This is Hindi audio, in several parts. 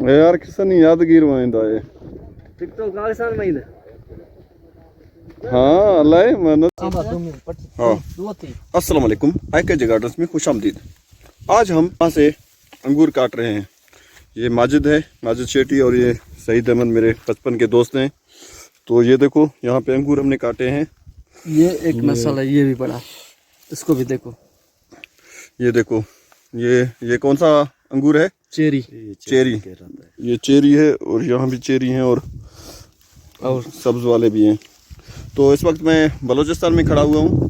यार किसन यादगीर वाइंदा है टिकटॉक पाकिस्तान में ही हाँ अल्लाह मन्नत हाँ। अस्सलाम वालेकुम आईके गार्डन्स में खुश आमदीद। आज हम यहाँ से अंगूर काट रहे हैं। ये माजिद है, माजिद शेट्टी, और ये सईद अहमद मेरे बचपन के दोस्त हैं। तो ये देखो यहाँ पे अंगूर हमने काटे हैं। ये एक नस्ल है, ये भी बड़ा, इसको भी देखो। ये देखो ये कौन सा अंगूर है? चेरी। चेरी, ये चेरी है, और यहाँ भी चेरी हैं और सब्ज वाले भी हैं। तो इस वक्त मैं बलूचिस्तान में खड़ा हुआ हूँ।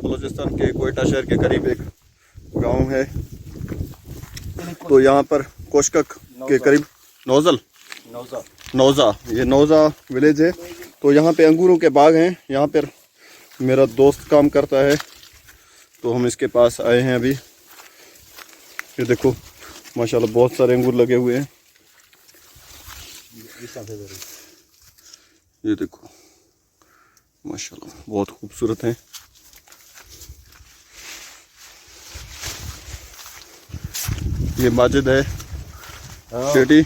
बलूचिस्तान के कोयटा शहर के करीब एक गांव है। तो यहाँ पर कोशकक के करीब नौजा, ये नौजा विलेज है। तो यहाँ पे अंगूरों के बाग हैं। यहाँ पर मेरा दोस्त काम करता है, तो हम इसके पास आए हैं अभी। ये देखो माशाल्लाह बहुत सारे अंगूर लगे हुए हैं। ये देखो माशाल्लाह बहुत खूबसूरत हैं। ये माजिद है शेट्टी,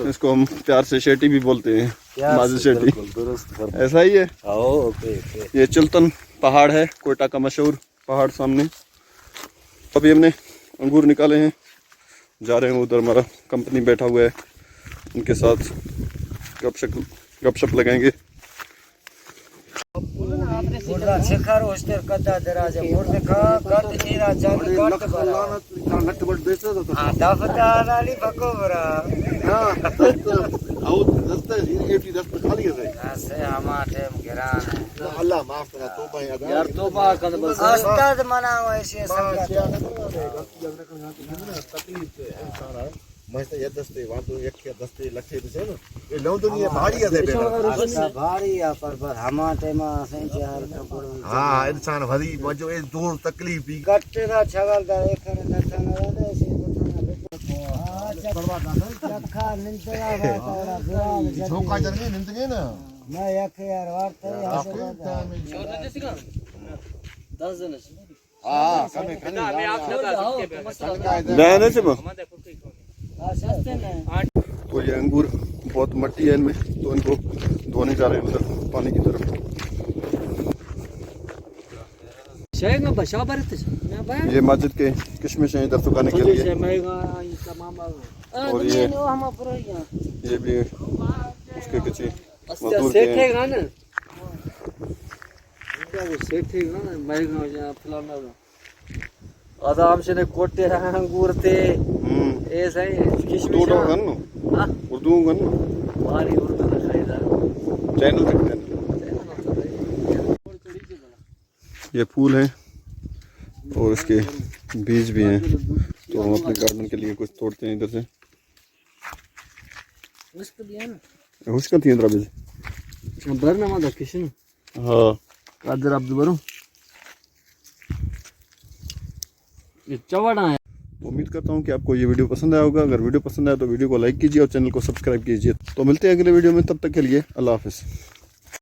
इसको हम प्यार से शेट्टी भी बोलते हैं, माजिद शेट्टी। ऐसा ही है। ये चिल्तन पहाड़ है, कोयटा का मशहूर पहाड़ सामने। अभी हमने अंगूर निकाले हैं, जा रहे हैं उधर। हमारा कंपनी बैठा हुआ है, उनके साथ गपशप लगाएंगे। हाँ इंसान भरी मजो ए दूर तकलीफ भी कटरा छगल दा एखन नथन रहले से चखा निंतरा वाला बुरा झोका जरगे निंतगे ना मैं एक यार वार्ता हां कमे जाने से सस्ते में। तो ये अंगूर बहुत मट्टी है इनमें, तो इनको धोने जा रहे हैं उधर पानी की तरफ। ये मस्जिद के किशमिश हैं इधर सुखाने के लिए। और ये भी उसके किसी मजदूर के हैं। आराम से ने कोटे अंगूर थे ऐसा ही किशमिश उर्दू गन भारी उर्दू में खाईदा चैनल तक। ये फूल हैं और इसके बीज भी हैं, तो हम अपने गार्डन के लिए कुछ तोड़ते हैं इधर से। हुस्का थी इंद्रा बीज भरना मादा किशन। हाँ कादर अब्दुल बरो ये चवड़ा है। उम्मीद करता हूँ कि आपको ये वीडियो पसंद आया होगा। अगर वीडियो पसंद आया तो वीडियो को लाइक कीजिए और चैनल को सब्सक्राइब कीजिए। तो मिलते हैं अगले वीडियो में, तब तक के लिए अल्लाह हाफिज़।